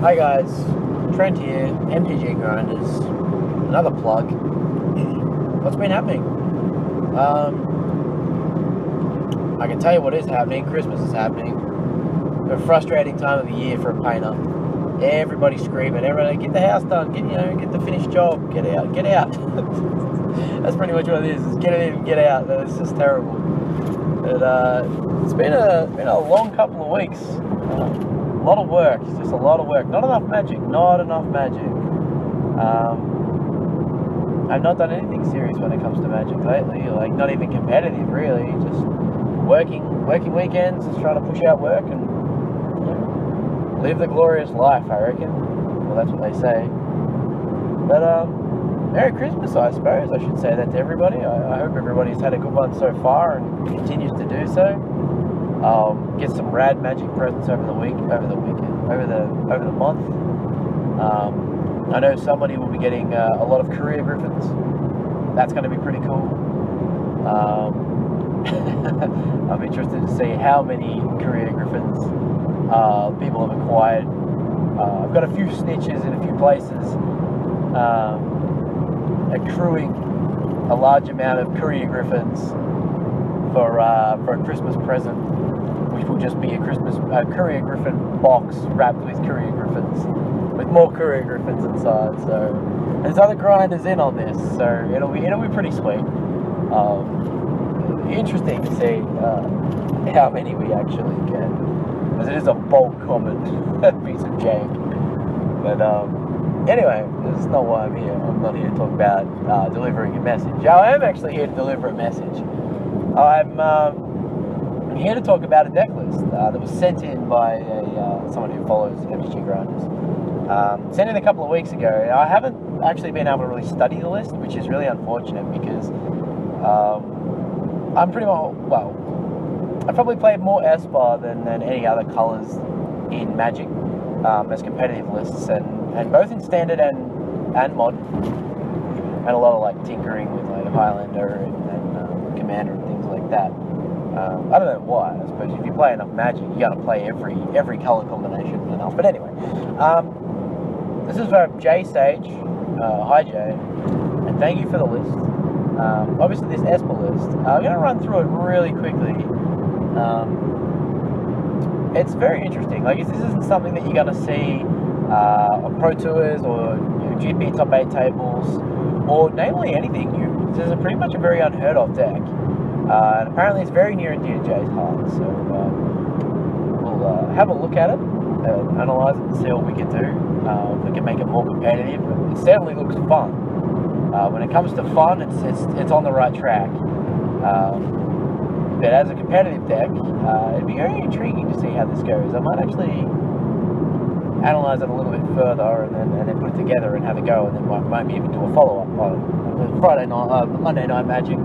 Hi guys, Trent here, MtG Grinders, another plug. What's been happening? I can tell you what is happening. Christmas is happening. A frustrating time of the year for a painter. Everybody's screaming, everybody get the house done, get the finished job, get out. That's pretty much what it is get in, get out. It's just terrible. But it's been a long couple of weeks. A lot of work, it's just a lot of work. Not enough magic. I've not done anything serious when it comes to magic lately, like not even competitive really, just working weekends, just trying to push out work and live the glorious life, I reckon. Well, that's what they say. But Merry Christmas, I suppose. I should say that to everybody. I hope everybody's had a good one so far and continues to do so. Get some rad magic presents over the month. I know somebody will be getting a lot of career griffins. That's going to be pretty cool. I'm interested to see how many career griffins people have acquired. I've got a few snitches in a few places, accruing a large amount of career griffins for a Christmas present, which will just be a courier griffin box wrapped with courier griffins, with more courier griffins inside. So there's other grinders in on this, so it'll be pretty sweet. Interesting to see how many we actually get, because it is a bulk common piece of jank. But anyway, this is not why I'm here. I'm not here to talk about delivering a message. I am actually here to deliver a message. I'm here to talk about a deck list that was sent in by someone who follows MtG Grinders. Sent in a couple of weeks ago. I haven't actually been able to really study the list, which is really unfortunate because I'm pretty well. I probably played more Esper than any other colours in Magic as competitive lists, and both in standard and mod, and a lot of like tinkering with like Highlander and Commander and things like that. I don't know why. I suppose if you play enough Magic, you got to play every color combination enough. But anyway, this is from J Sage. Hi Jay, and thank you for the list. Obviously, this Esper list. I'm going to run through it really quickly. It's very interesting. Like, this isn't something that you're going to see on Pro Tours or GP Top 8 tables, or namely anything new. This is pretty much a very unheard of deck. And apparently it's very near and dear to Jay's heart, so we'll have a look at it, analyse it and see what we can do. If we can make it more competitive. It certainly looks fun. When it comes to fun, it's on the right track. But as a competitive deck, it'd be very intriguing to see how this goes. I might actually analyse it a little bit further and then put it together and have a go, and then might even do a follow-up on Monday Night Magic.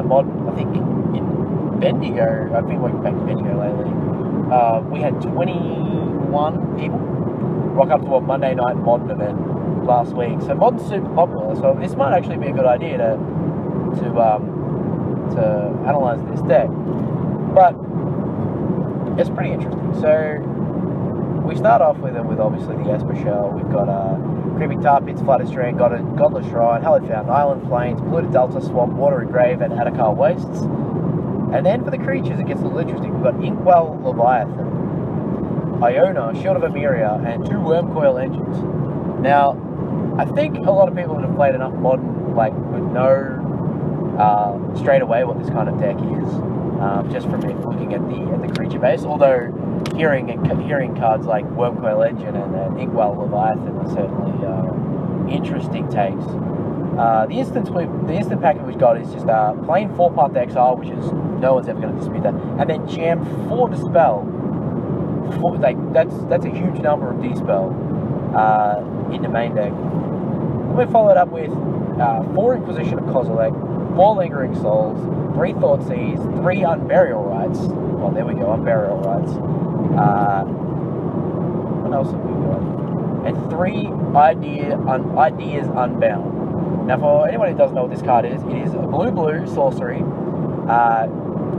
Mod, I think in Bendigo, I've been working back to Bendigo lately, we had 21 people rock up to a Monday night modern event last week. So modern's super popular, so this might actually be a good idea to analyse this deck. But it's pretty interesting. So we start off with obviously the Esper shell. We've got Creeping Tar Pits, Flooded Strand, Godless Shrine, Hallowed Fountain, Island Plains, Polluted Delta, Swamp, Watery Grave, and Adarkar Wastes. And then for the creatures, it gets a little interesting. We've got Inkwell Leviathan, Iona, Shield of Emeria, and 2 Wurmcoil Engines. Now, I think a lot of people that have played enough modern would know straight away what this kind of deck is, just from looking at the creature base. Although hearing cards like Wurmcoil Engine and Inkwell Leviathan are certainly interesting takes. The instant packet we've got is just plain 4-path Exile, which is no one's ever going to dispute that, and then jam 4 Dispel. That's a huge number of Dispel in the main deck. We followed up with 4 Inquisition of Kozilek, 4 Lingering Souls, 3 Thoughtseize, 3 Unburial Rites. Well, there we go, Unburial Rites. What else have we got? And 3 Ideas Unbound. Now, for anyone who doesn't know what this card is, it is a blue sorcery.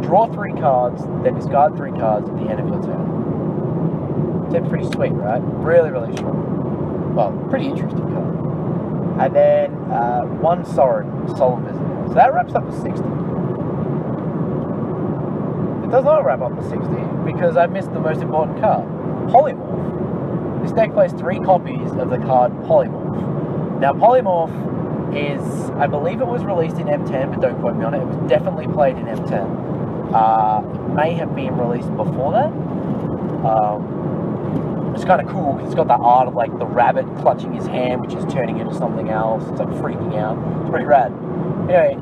Draw 3 cards, then discard 3 cards at the end of your turn. Seems pretty sweet, right? Really, really strong. Well, pretty interesting card. And then one Sorin, Solemn Visitor. So that wraps up to 60. It does not wrap up to 60 because I missed the most important card, Polymorph. This deck plays 3 copies of the card Polymorph. Now, Polymorph is, I believe it was released in M10, but don't quote me on it. It was definitely played in M10. It may have been released before that. It's kind of cool because it's got that art of like the rabbit clutching his hand, which is turning into something else. It's like freaking out. It's pretty rad. Anyway,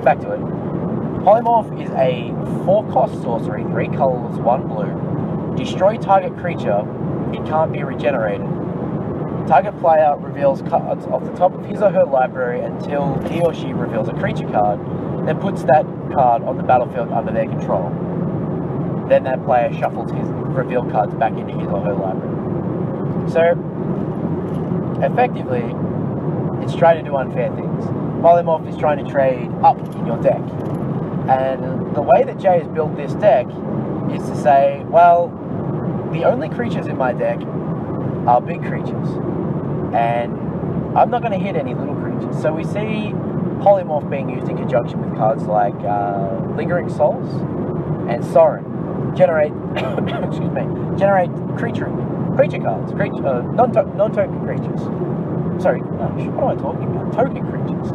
back to it. Polymorph is a 4-cost sorcery, 3 colors, 1 blue. Destroy target creature. It can't be regenerated. Target player reveals cards off the top of his or her library until he or she reveals a creature card, then puts that card on the battlefield under their control. Then that player shuffles his revealed cards back into his or her library. So, effectively, it's trying to do unfair things. Polymorph is trying to trade up in your deck. And the way that Jay has built this deck is to say, well, the only creatures in my deck are big creatures. And I'm not going to hit any little creatures. So we see Polymorph being used in conjunction with cards like Lingering Souls and Sorin. Generate, excuse me, generate creature cards, non-token creatures. Sorry, what am I talking about? Token creatures.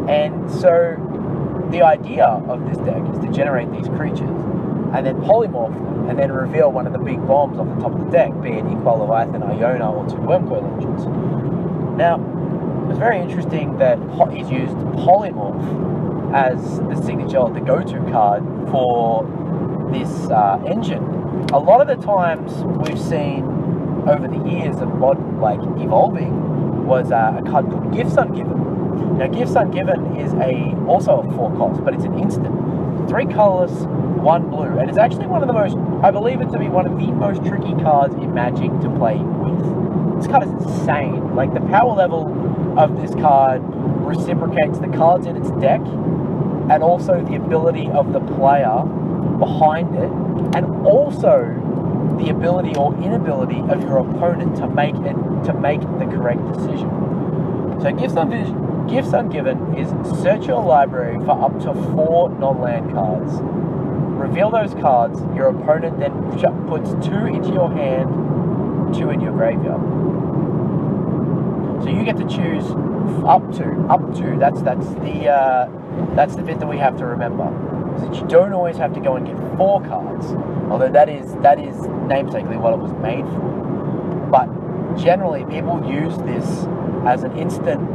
And so the idea of this deck is to generate these creatures and then polymorph them and then reveal one of the big bombs off the top of the deck, be it Inkwell Leviathan, Iona, or 2 Wurmcoil Engines. Now, it's very interesting that he's used Polymorph as the signature, or the go-to card for this engine. A lot of the times we've seen over the years of modern, like, evolving, was a card called Gifts Ungiven. Now, Gifts Ungiven is also a 4 cost, but it's an instant. 3 colors, 1 blue, and it's actually one of the most, I believe it to be one of the most tricky cards in Magic to play with. This card is insane. Like, the power level of this card reciprocates the cards in its deck, and also the ability of the player behind it, and also the ability or inability of your opponent to make the correct decision. So Gifts Ungiven is search your library for up to 4 non-land cards. Reveal those cards. Your opponent then puts 2 into your hand, 2 in your graveyard. So you get to choose up to. That's the bit that we have to remember. Is that you don't always have to go and get 4 cards, although that is namesakely what it was made for. But generally, people use this as an instant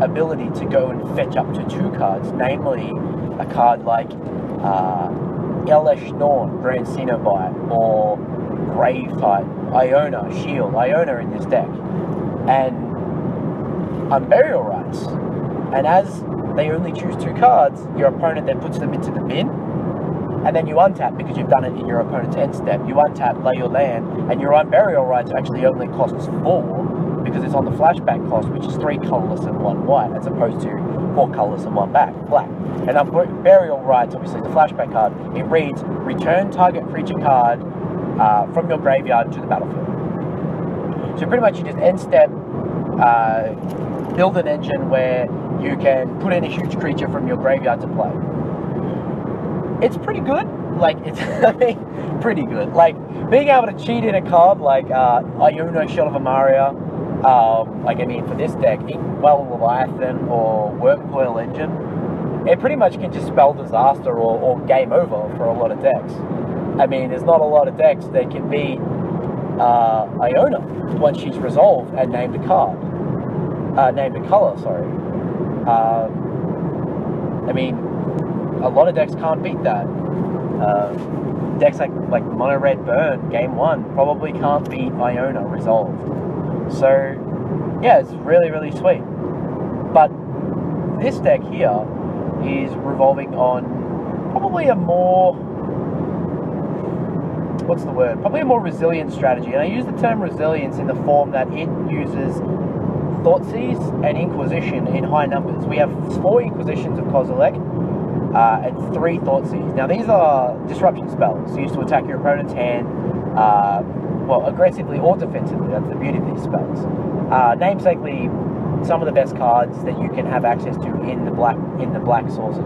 ability to go and fetch up to 2 cards, namely a card like Elesh Norn, Grand Cenobite, or Grave type, Iona, Shield, Iona in this deck, and Unburial Rites. And as they only choose 2 cards, your opponent then puts them into the bin, and then you untap because you've done it in your opponent's end step. You untap, lay your land, and your Unburial Rites actually only costs 4 because it's on the flashback cost, which is 3 colorless and 1 white, as opposed to 4 colorless and 1 black. And Unburial Rites, obviously, is a flashback card. It reads, return target creature card from your graveyard to the battlefield. So pretty much you just end step, build an engine where you can put in a huge creature from your graveyard to play. It's pretty good. Like, it's pretty good. Like, being able to cheat in a card like Iona, Shield of Emeria, like, I mean, for this deck, Inkwell Leviathan or Wurmcoil Engine, it pretty much can just spell disaster or game over for a lot of decks. I mean, there's not a lot of decks that can beat Iona once she's resolved and named a card. Named a color, sorry. I mean, a lot of decks can't beat that. Decks like Mono Red Burn, Game 1, probably can't beat Iona resolved. So, yeah, it's really, really sweet. But this deck here is revolving on probably a more, what's the word? Probably a more resilient strategy. And I use the term resilience in the form that it uses Thoughtseize and Inquisition in high numbers. We have 4 Inquisitions of Kozilek and 3 Thoughtseize. Now these are disruption spells used to attack your opponent's hand, well, aggressively or defensively. That's the beauty of these spells. Namesakely, some of the best cards that you can have access to in the black source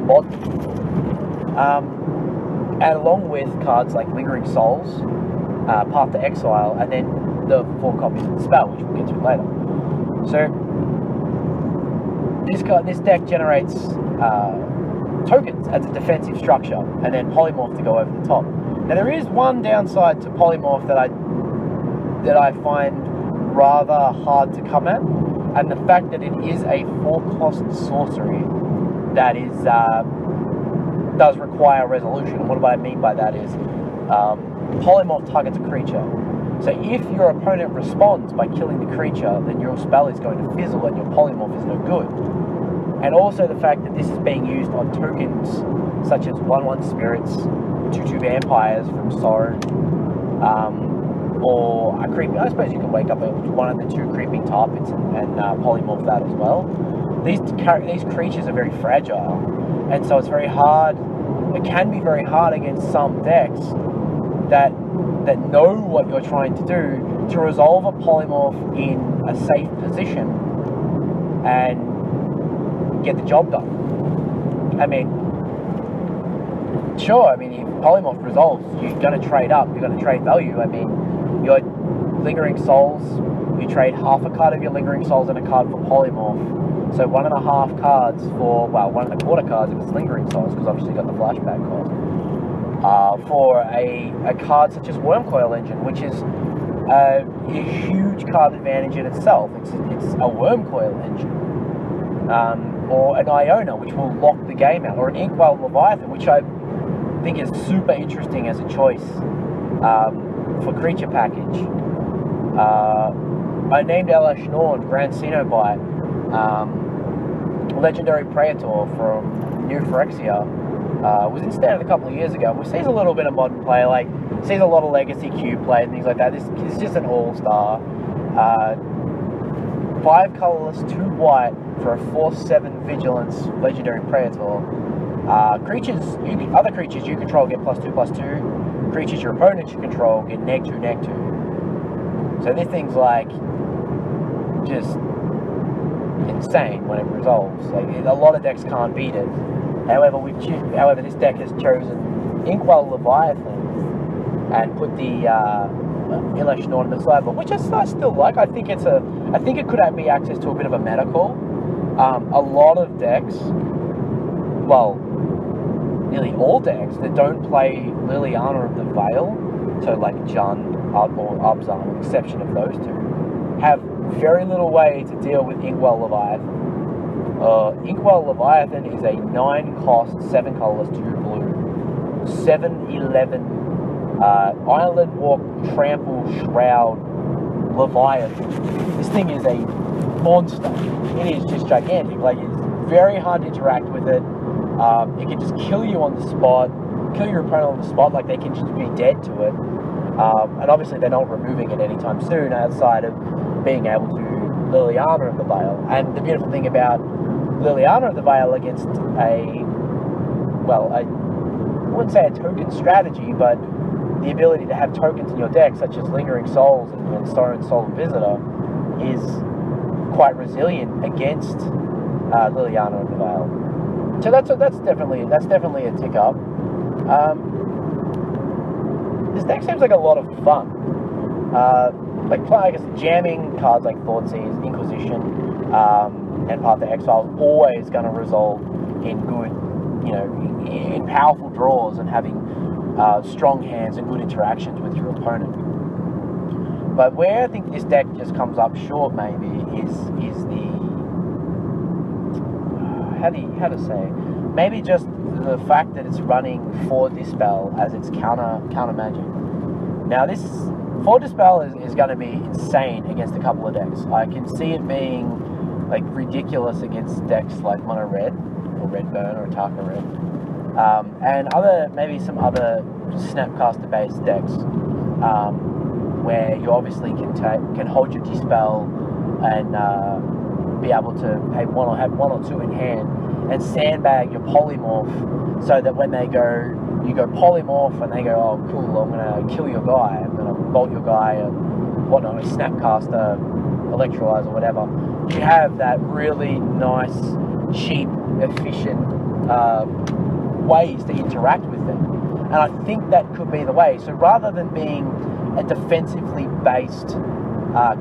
mod. And along with cards like Lingering Souls, Path to Exile, and then the 4 copies of Dispel, which we'll get to later. So this deck generates tokens as a defensive structure, and then Polymorph to go over the top. Now there is one downside to Polymorph that I find rather hard to come at, and the fact that it is a 4-cost sorcery that is does require resolution. And what I mean by that is Polymorph targets a creature. So if your opponent responds by killing the creature, then your spell is going to fizzle and your Polymorph is no good. And also the fact that this is being used on tokens such as 1/1 spirits, 2/2 vampires from Sorin, or a creeping. I suppose you can wake up one of the 2 creeping tar pits and polymorph that as well. These creatures are very fragile, and so it's very hard. It can be very hard against some decks that know what you're trying to do to resolve a polymorph in a safe position and get the job done. I mean, sure, I mean, if polymorph resolves, you're going to trade up, you're going to trade value. I mean, your Lingering Souls, you trade half a card of your Lingering Souls and a card for polymorph. So 1.5 cards for, well, 1.25 cards if it's Lingering Souls, because obviously you got the flashback cost. For a card such as Wurmcoil Engine, which is a huge card advantage in itself. It's a Wurmcoil Engine. Or an Iona, which will lock the game out, or an Inkwell Leviathan, which I think is super interesting as a choice for creature package. I named Elesh Grand Cenobite, Legendary Praetor from New Phyrexia. Was in standard a couple of years ago. We sees a little bit of modern play, like sees a lot of legacy cube play and things like that. This is just an all-star. 5 colorless, 2 white for a 4/7 vigilance legendary praetor. Other creatures you control get +2/+2. Creatures your opponents you control get -2/-2. So this thing's like just insane when it resolves. Like a lot of decks can't beat it. However, this deck has chosen Inkwell Leviathan and put the Elesh in the sideboard, which I still like. I think it could be access to a bit of a meta call. A lot of decks, well, nearly all decks that don't play Liliana of the Veil, so like Jund or Abzan, with the exception of those 2, have very little way to deal with Inkwell Leviathan. Inkwell Leviathan is a 9-cost, 7 colorless, 2 blue, 7/11 Island Walk, Trample, Shroud Leviathan. This thing is a monster. It is just gigantic. Like, it's very hard to interact with it. It can just kill you on the spot, kill your opponent on the spot. Like, they can just be dead to it. And obviously they're not removing it anytime soon outside of being able to Liliana of the Veil. And the beautiful thing about Liliana of the Veil against I wouldn't say a token strategy, but the ability to have tokens in your deck, such as Lingering Souls and Sorin Solemn Visitor, is quite resilient against Liliana of the Veil. So that's definitely a tick up. This deck seems like a lot of fun. I guess jamming cards like Thoughtseizes, Inquisition, and Path to Exile is always going to result in good, in powerful draws and having strong hands and good interactions with your opponent. But where I think this deck just comes up short, maybe, is the how to say, maybe just the fact that it's running 4 Dispel as its counter magic. Now this 4 Dispel is going to be insane against a couple of decks. I can see it being like ridiculous against decks like Mono Red or Red Burn or Adarkar Red, and maybe some other Snapcaster based decks where you obviously can hold your Dispel and be able to have 1 or 2 in hand and sandbag your polymorph, so that when you go polymorph and they go, oh cool, I'm going to kill your guy, I'm going to bolt your guy, and whatnot, a Snapcaster, Electrolyze or whatever, you have that really nice, cheap, efficient ways to interact with them. And I think that could be the way. So rather than being a defensively based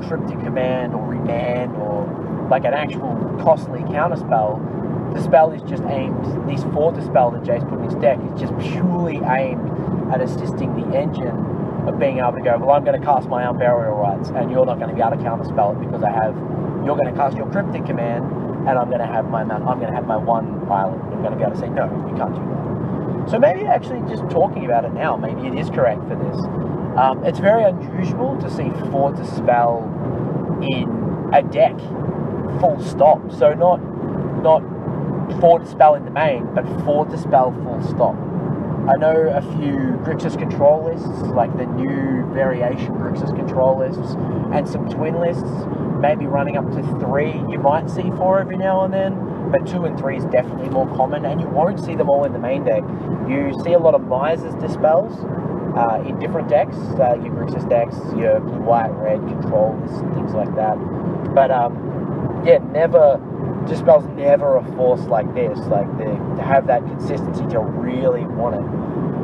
cryptic command or remand or like an actual costly counterspell, Dispel is just aimed, these 4 Dispel that Jace put in his deck is just purely aimed at assisting the engine of being able to go, well, I'm going to cast my Unburial Rites and you're not going to be able to counterspell it because you're going to cast your cryptic command and I'm going to have my 1 island. I'm going to be able to say, no, you can't do that. So maybe actually just talking about it now, maybe it is correct for this. It's very unusual to see 4 Dispel in a deck, full stop. So not 4 Dispel in the main, but 4 Dispel full stop. I know a few Grixis control lists, like the new variation Grixis control lists, and some twin lists, maybe running up to 3. You might see 4 every now and then, but 2 and 3 is definitely more common, and you won't see them all in the main deck. You see a lot of Miser's Dispels in different decks, your Grixis decks, your blue, white, red control lists, and things like that. But yeah, Dispel's never a force like this, like to have that consistency to really want it.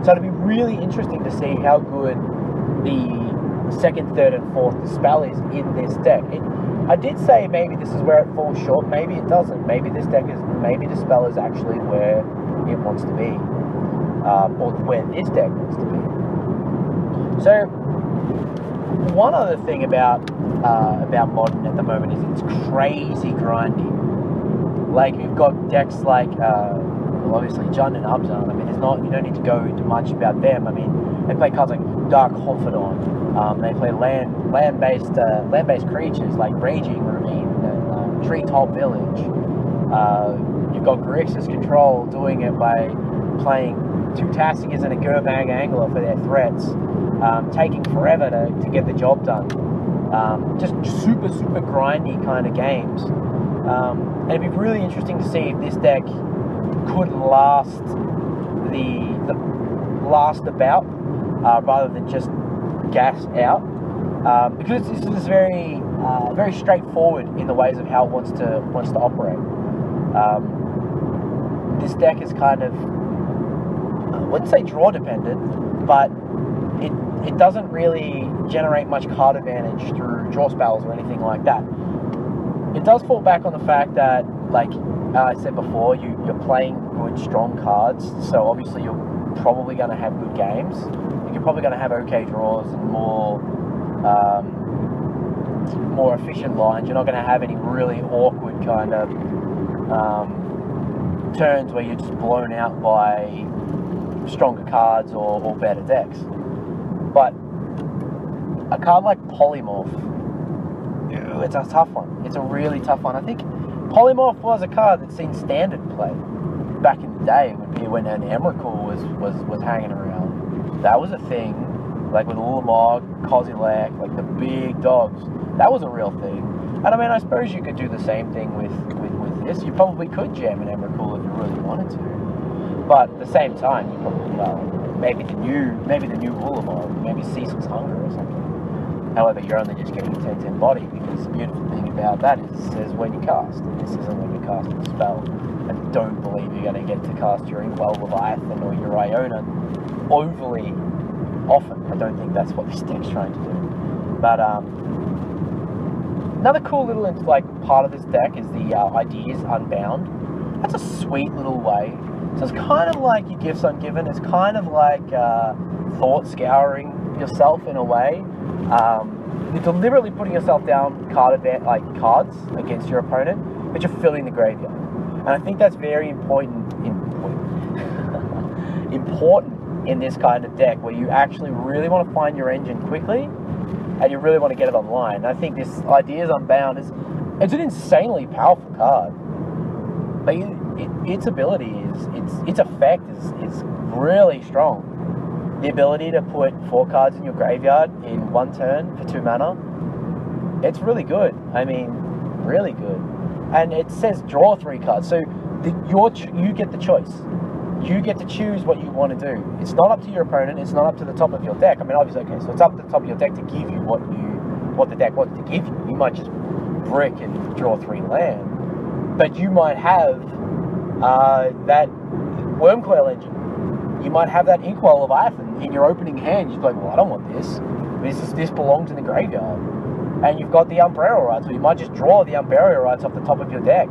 So it'll be really interesting to see how good the 2nd, 3rd, and 4th Dispel is in this deck. I did say maybe this is where it falls short, maybe it doesn't. Maybe Dispel is actually where it wants to be, or where this deck wants to be. So one other thing about Modern at the moment is it's crazy grindy. Like, you've got decks like, well, obviously Jund and Abzan. I mean, you don't need to go into much about them. I mean, they play cards like Dark Confidant. They play land-based creatures like Raging Ravine and Treetop Village. You've got Grixis Control doing it by playing 2 Tassigas and a Gerbang Angler for their threats, taking forever to get the job done. Just super, super grindy kind of games. And it'd be really interesting to see if this deck could last the bout rather than just gas out, because this is very very straightforward in the ways of how it wants to operate. This deck is kind of, I wouldn't say draw dependent, but it doesn't really generate much card advantage through draw spells or anything like that. It does fall back on the fact that, like I said before, you're playing good, strong cards, so obviously you're probably going to have good games. You're probably going to have okay draws and more efficient lines. You're not going to have any really awkward kind of turns where you're just blown out by stronger cards or better decks. But a card like Polymorph, it's a tough one. It's a really tough one. I think Polymorph was a card that's seen standard play back in the day when an Emrakul was hanging around. That was a thing, like with Ulamog, Kozilek, like the big dogs. That was a real thing. And I mean, I suppose you could do the same thing with this. You probably could jam an Emrakul if you really wanted to. But at the same time, you probably, maybe the new Ulamog, maybe Ceaseless Hunger or something. However, you're only just getting a 10/10 body, because the beautiful thing about that is when you cast. And this isn't when you cast a spell. I don't believe you're going to get to cast your Inkwell Leviathan or your Iona overly often. I don't think that's what this deck's trying to do. But another cool little part of this deck is the Ideas Unbound. That's a sweet little way. So it's kind of like your Gifts Ungiven. It's kind of like thought scouring yourself in a way. You're deliberately putting yourself down cards against your opponent, but you're filling the graveyard. And I think that's very important in this kind of deck, where you actually really want to find your engine quickly and you really want to get it online. And I think this Ideas Unbound it's an insanely powerful card. But its ability its effect is really strong. The ability to put 4 cards in your graveyard in 1 turn for 2 mana, it's really good. I mean, really good. And it says draw 3 cards, so you get the choice. you get to choose what you want to do. It's not up to your opponent, it's not up to the top of your deck. I mean, obviously, okay, so it's up to the top of your deck to give you what the deck wants to give you. You might just brick and draw 3 land, but you might have that Wurmcoil Engine. You might have that Inkwell Leviathan in your opening hand. You're like, well, I don't want this. This belongs in the graveyard. And you've got the Unburial Rites, or you might just draw the Unburial Rites off the top of your deck,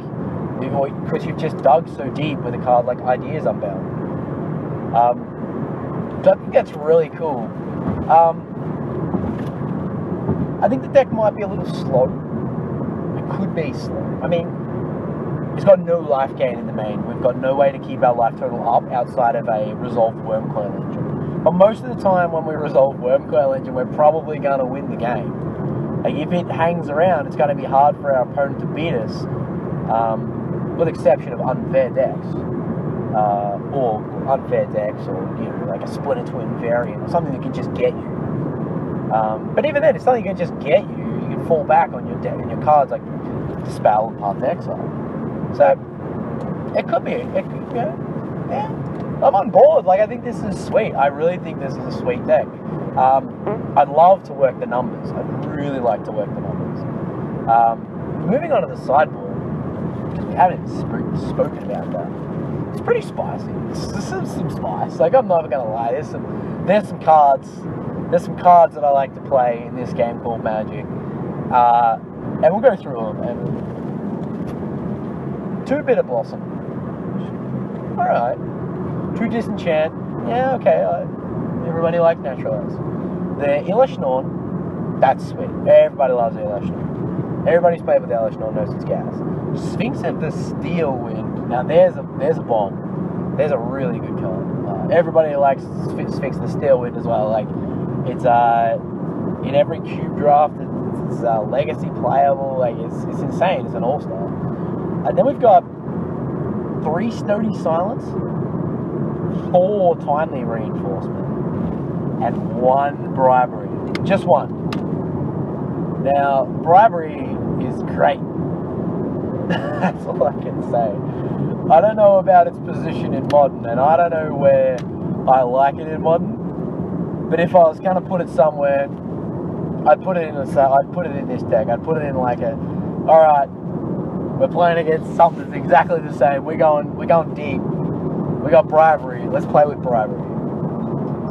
because you've just dug so deep with a card like Ideas Unbound. So I think that's really cool. I think the deck might be a little slow. It could be slow. I mean, it's got no life gain in the main. We've got no way to keep our life total up outside of a resolved Wurmcoil Engine. But most of the time when we resolve Wurmcoil Engine, we're probably going to win the game. Like, if it hangs around, it's going to be hard for our opponent to beat us, with the exception of unfair decks. Or unfair decks, or, you know, like a Splinter Twin variant, or something that can just get you. But even then, it's something that can just get you. You can fall back on your deck and your cards like Dispel and Path to Exile. So it could be. Yeah. I'm on board. Like, I think this is sweet. I really think this is a sweet deck. I'd love to work the numbers. I'd really like to work the numbers. Moving on to the sideboard, because we haven't spoken about that. It's pretty spicy. There's some spice. Like, I'm not gonna lie. There's some cards. There's some cards that I like to play in this game called Magic. And we'll go through them. And 2 Bitterblossom. Alright. 2 Disenchant. Yeah, okay. Everybody likes Naturalize. The Elesh, that's sweet. Everybody loves the Elesh. Everybody's played with the Elesh knows its gas. Sphinx of the Steel Wind. Now there's a bomb. There's a really good card. Everybody likes Sphinx of the Steel Wind as well. Like, it's in every cube draft. It's legacy playable. Like, it's insane. It's an all-star. And then we've got 3 Stony Silence, 4 Timely Reinforcement, and 1 Bribery. Just 1. Now, Bribery is great. That's all I can say. I don't know about its position in Modern, and I don't know where I like it in Modern, but if I was going to put it somewhere, I'd put it in this deck. I'd put it in like a, alright, we're playing against something that's exactly the same. We're going deep. We got Bribery. Let's play with Bribery.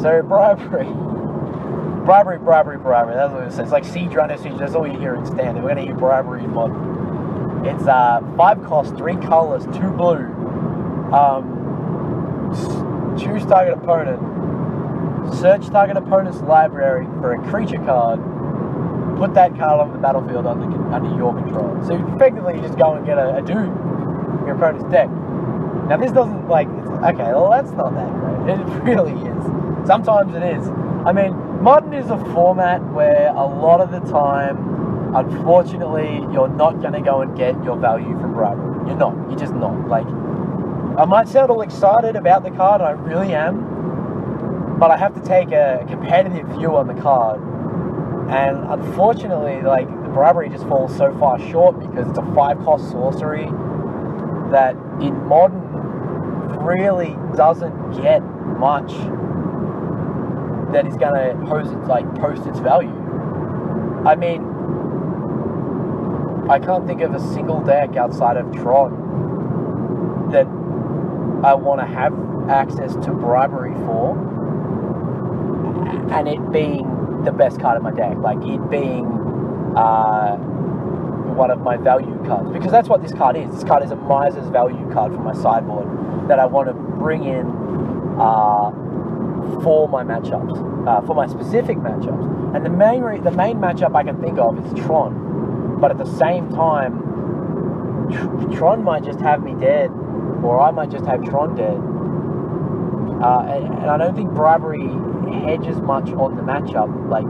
So Bribery. That's what it says. It's like Siege Runner, Siege. That's all you hear in Standard. We're going to hear Bribery in Modern. It's 5 cost, 3 colors, 2 blue. Choose target opponent. Search target opponent's library for a creature card. Put that card on the battlefield under your control. So effectively, you just go and get a dude in your opponent's deck. Now this doesn't, like, okay, well, that's not that great. It really is. Sometimes it is. I mean, Modern is a format where a lot of the time, unfortunately, you're not going to go and get your value from Bribery. You're not. You're just not. Like, I might sound all excited about the card, I really am, but I have to take a competitive view on the card. And unfortunately, like, the Bribery just falls so far short because it's a 5-cost sorcery that in Modern really doesn't get much that is going to post its value. I mean, I can't think of a single deck outside of Tron that I want to have access to Bribery for, and it being the best card in my deck, like it being one of my value cards, because that's what this card is. This card is a Miser's value card for my sideboard that I want to bring in for my matchups, for my specific matchups. And the main matchup I can think of is Tron, but at the same time, Tron might just have me dead, or I might just have Tron dead. And I don't think Bribery hedges much on the matchup, like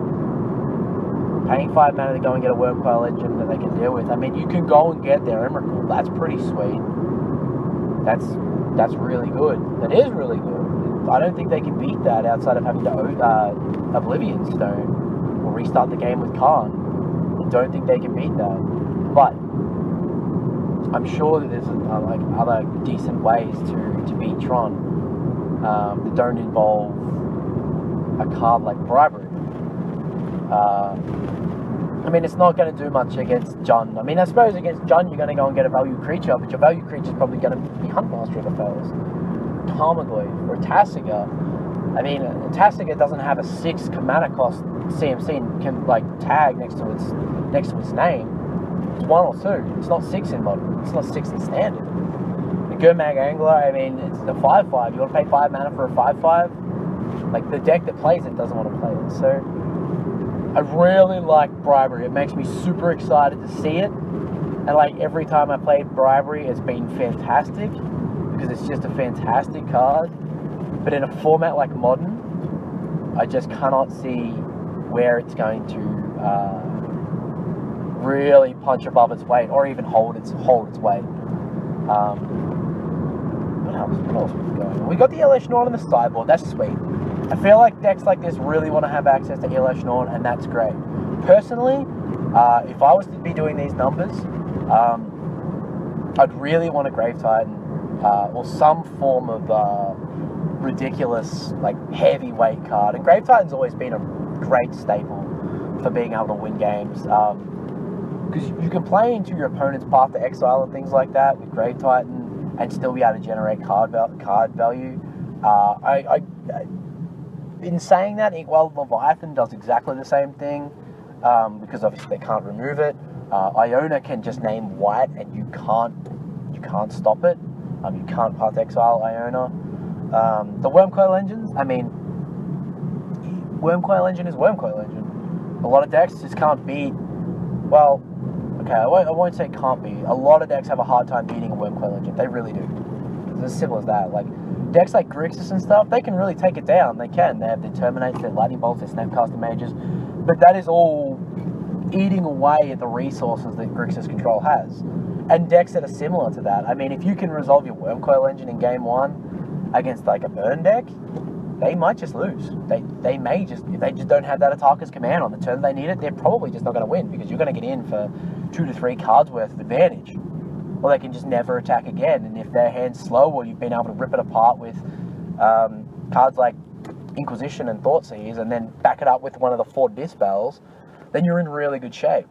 paying 5 mana to go and get a Wurmcoil Engine that they can deal with. I mean, you can go and get their Emrakul. That's pretty sweet. That's really good. That is really good. I don't think they can beat that outside of having to Oblivion Stone or restart the game with Karn. I don't think they can beat that. But I'm sure that there's like other decent ways to beat Tron. that don't involve a card like Bribery. I mean, it's not going to do much against Jund. I mean, I suppose against Jund you're going to go and get a value creature, but your value creature is probably going to be Huntmaster if it fails. Tarmogoyf or Tasiga. I mean, Tasiga doesn't have a 6 mana cost CMC can like tag next to its name. It's 1 or 2. It's not 6 in modern. It's not 6 in standard. The Gurmag Angler, I mean, it's a 5/5. You want to pay 5 mana for a 5/5? Like, the deck that plays it doesn't want to play it. So I really like Bribery. It makes me super excited to see it. And like every time I played Bribery, it's been fantastic because it's just a fantastic card. But in a format like Modern, I just cannot see where it's going to really punch above its weight or even hold its weight. What else we got? We got the Elesh Norn on the sideboard. That's sweet. I feel like decks like this really want to have access to Elesh Norn, and that's great. Personally, if I was to be doing these numbers, I'd really want a Grave Titan or some form of ridiculous, like, heavyweight card. And Grave Titan's always been a great staple for being able to win games. Because you can play into your opponent's path to exile and things like that with Grave Titan and still be able to generate card value. In saying that, Inkwell Leviathan does exactly the same thing, because obviously they can't remove it. Iona can just name white and you can't stop it. You can't path exile Iona. The Wurmcoil Engine, I mean, Wurmcoil Engine is Wurmcoil Engine. A lot of decks just can't beat, well, okay, I won't say can't beat. A lot of decks have a hard time beating a Wurmcoil Engine. They really do. It's as simple as that. Like, decks like Grixis and stuff, they can really take it down. They can. They have their Terminates, their Lightning Bolts, their Snapcaster Mages. But that is all eating away at the resources that Grixis Control has. And decks that are similar to that. I mean, if you can resolve your Wurmcoil Engine in game 1 against, like, a burn deck, they might just lose. They may just, if they just don't have that Adarkar's Command on the turn they need it, they're probably just not going to win because you're going to get in for 2 to 3 cards worth of advantage. Or they can just never attack again, and if their hand's slow or you've been able to rip it apart with cards like Inquisition and Thoughtseize and then back it up with one of the 4 Dispels, then you're in really good shape.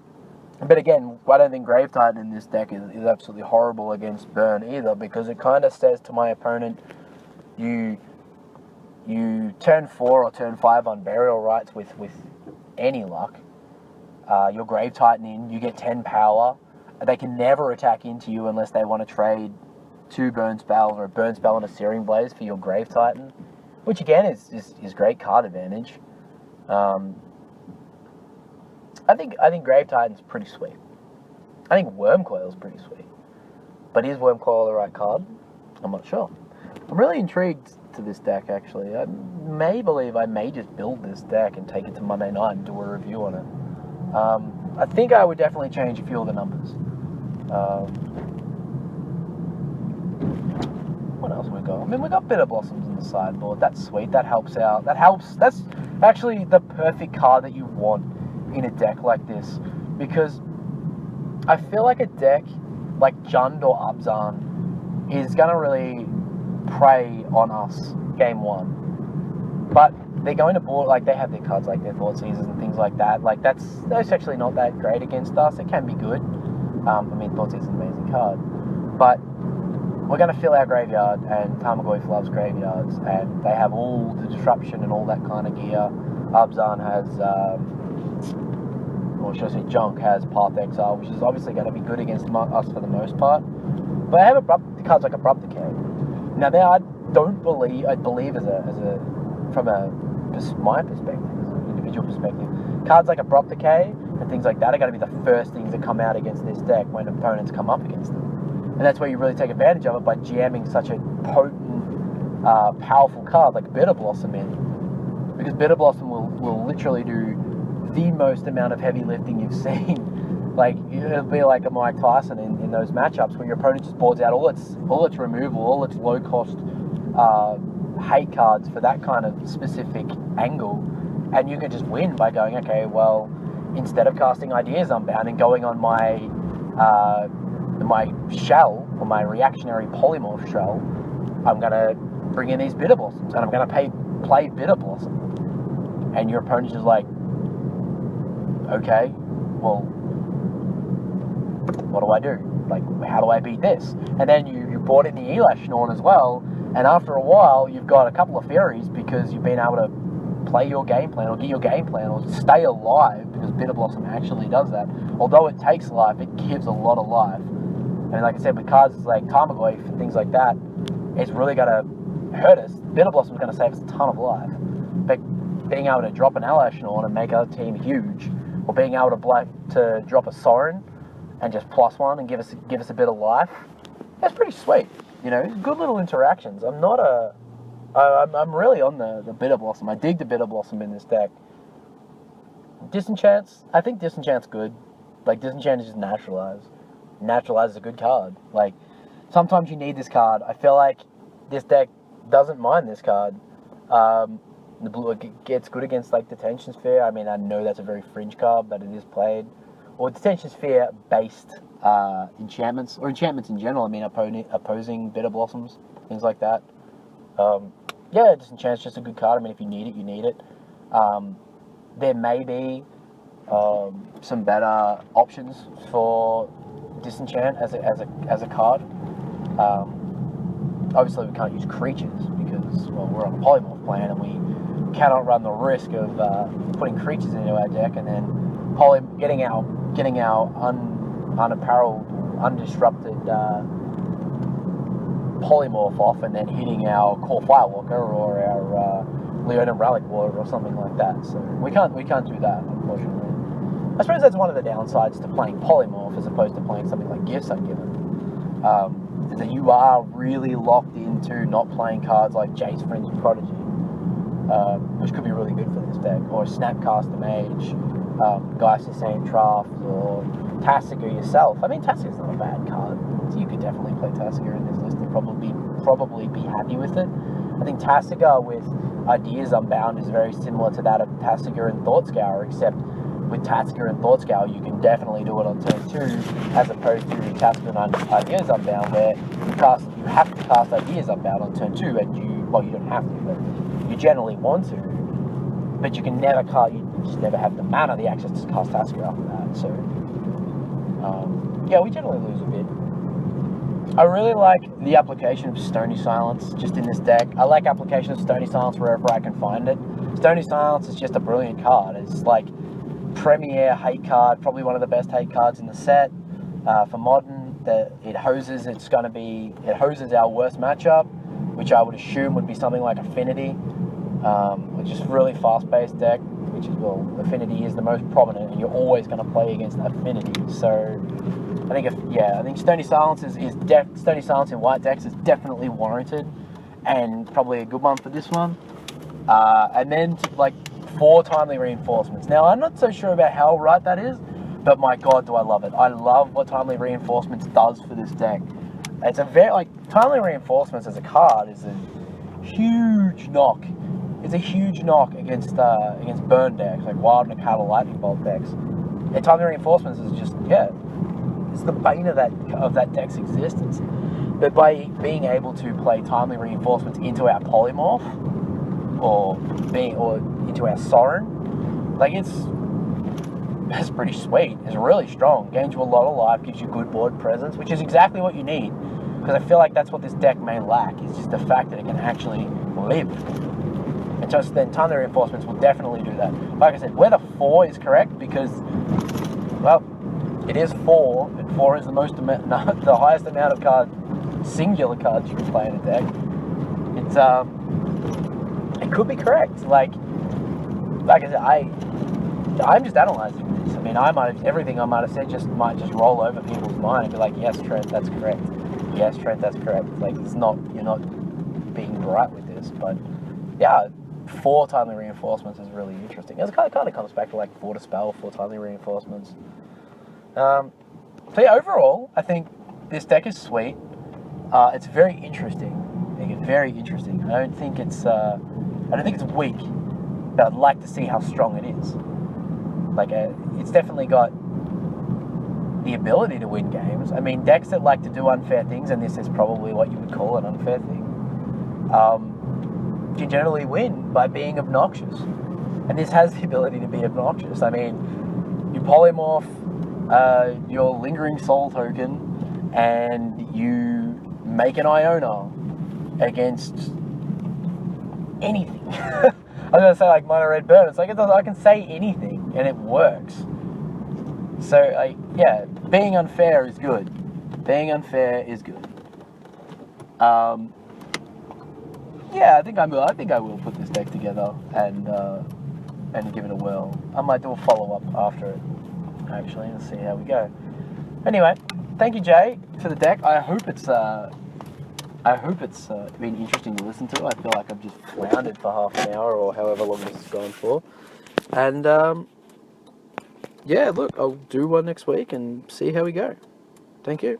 But again, I don't think Grave Titan in this deck is absolutely horrible against burn either, because it kind of says to my opponent, you turn 4 or turn 5 Unburial Rites with any luck. Your Grave Titan in, you get 10 power. They can never attack into you unless they want to trade 2 burn spells or a burn spell and a Searing Blaze for your Grave Titan, which again is great card advantage. I think Grave Titan's pretty sweet. I think Wurmcoil's pretty sweet. But is Wurmcoil the right card? I'm not sure. I'm really intrigued to this deck, actually. I may believe I may just build this deck and take it to Monday night and do a review on it. I think I would definitely change a few of the numbers. What else we got? I mean, we got Bitterblossoms in the sideboard. That's sweet. That helps out. That helps. That's actually the perfect card that you want in a deck like this, because I feel like a deck like Jund or Abzan is going to really prey on us game 1. But they're going to board, like, they have their cards like their Thoughtseizes and things like that. Like, that's actually not that great against us. It can be good. I mean, Thoughtseizes is an amazing card. But we're going to fill our graveyard, and Tarmogoyf loves graveyards, and they have all the disruption and all that kind of gear. Abzan has, or should I say Junk has Path Exile, which is obviously going to be good against us for the most part. But I have cards like Abrupt Decay. Now, I believe from my perspective, as an individual perspective, cards like Abrupt Decay and things like that are going to be the first things that come out against this deck when opponents come up against them. And that's where you really take advantage of it, by jamming such a potent, powerful card like Bitterblossom in. Because Bitterblossom will literally do the most amount of heavy lifting you've seen. Like, it'll be like a Mike Tyson in those matchups where your opponent just boards out all its removal, all its low cost hate cards for that kind of specific angle, and you can just win by going, okay, well, instead of casting Ideas Unbound and going on my shell, or my reactionary polymorph shell, I'm gonna bring in these Bitterblossoms, and I'm going to play Bitterblossom. And your opponent is like, okay, well, what do I do? Like, how do I beat this? And then you brought in the Elesh Norn as well, and after a while, you've got a couple of fairies because you've been able to play your game plan, or get your game plan, or stay alive, because Bitterblossom actually does that. Although it takes life, it gives a lot of life. And like I said, with cards like Tarmogoyf and things like that, it's really going to hurt us. Bitterblossom is going to save us a ton of life. But being able to drop an Elesh Norn and make our team huge, or being able to drop a Sorin and just +1 and give us a bit of life, that's pretty sweet. You know, good little interactions. I'm really on the Bitterblossom. I dig the Bitterblossom in this deck. Disenchants, I think Disenchant's good. Like, Disenchant is just Naturalize. Naturalize is a good card. Like, sometimes you need this card. I feel like this deck doesn't mind this card. The blue gets good against, like, Detention Sphere. I mean, I know that's a very fringe card, but it is played. Or Detention Sphere based enchantments, or enchantments in general. I mean, opposing Bitterblossoms, things like that. Yeah, Disenchant's just a good card. I mean, if you need it, you need it. There may be some better options for Disenchant as a card. Obviously, we can't use creatures because, well, we're on a polymorph plan, and we cannot run the risk of putting creatures into our deck and then getting our unapparelled, undisrupted polymorph off, and then hitting our core Firewalker or our Leona Relic Water or something like that. So we can't do that, unfortunately. I suppose that's one of the downsides to playing polymorph as opposed to playing something like Gifts Ungiven. Is that you are really locked into not playing cards like Jace Frenzy Prodigy, which could be really good for this deck, or Snapcaster Mage, Geist of Saint Traft, or Tasigur yourself. I mean, Tasigur's not a bad card, so you could definitely play Tasigur in this list and probably be happy with it. I think Tasigur with Ideas Unbound is very similar to that of Tasigur and Thoughtscour, except with Tasigur and Thoughtscour, you can definitely do it on turn 2, as opposed to Tasigur and Ideas Unbound, where you have to cast Ideas Unbound on turn 2, and you don't have to, but you generally want to, but you can never cast, you just never have the mana, the access to cast Tasigur after that. So, yeah, we generally lose a bit. I really like the application of Stony Silence just in this deck. I like application of Stony Silence wherever I can find it. Stony Silence is just a brilliant card. It's like premier hate card, probably one of the best hate cards in the set. For Modern, it hoses our worst matchup, which I would assume would be something like Affinity, which is a really fast-paced deck, which is, well, Affinity is the most prominent, and you're always going to play against Affinity. So I think Stony Silence Stony Silence in white decks is definitely warranted, and probably a good one for this one. And then like 4 timely reinforcements. Now, I'm not so sure about how right that is, but my god, do I love it. I love what timely reinforcements does for this deck. It's a very, timely reinforcements as a card is a huge knock. It's a huge knock against burn decks, like Wild Nakata Lightning Bolt decks. And timely reinforcements is just, it's the bane of that deck's existence. But by being able to play timely reinforcements into our polymorph, or into our Sorin, that's pretty sweet. It's really strong. Gains you a lot of life, gives you good board presence, which is exactly what you need. Because I feel like that's what this deck may lack, is just the fact that it can actually live. And just then timely reinforcements will definitely do that. Like I said, whether 4 is correct, because, well, it is 4, and 4 is the highest amount of singular cards you can play in a deck. It could be correct. Like I said, I'm just analysing this. I mean, everything I might have said might just roll over people's mind and be like, yes, Trent, that's correct. Yes, Trent, that's correct. Like, you're not being right with this, but yeah, 4 timely reinforcements is really interesting. It kind of comes back to like 4 Dispel, 4 timely reinforcements. So yeah, overall, I think this deck is sweet. It's very interesting. I think it's very interesting. I don't think it's weak, but I'd like to see how strong it is. It's definitely got the ability to win games. I mean, decks that like to do unfair things, and this is probably what you would call an unfair thing. can generally win by being obnoxious. And this has the ability to be obnoxious. I mean, you polymorph your Lingering Soul token and you make an Iona against anything. I was going to say like Mono Red Burn. It's like I can say anything and it works. So, like, yeah, being unfair is good. Being unfair is good. Yeah, I think I will put this deck together and give it a whirl. I might do a follow-up after it, actually, and see how we go. Anyway, thank you, Jay, for the deck. I hope it's been interesting to listen to. I feel like I've just floundered for half an hour or however long this has gone for. And, yeah, look, I'll do one next week and see how we go. Thank you.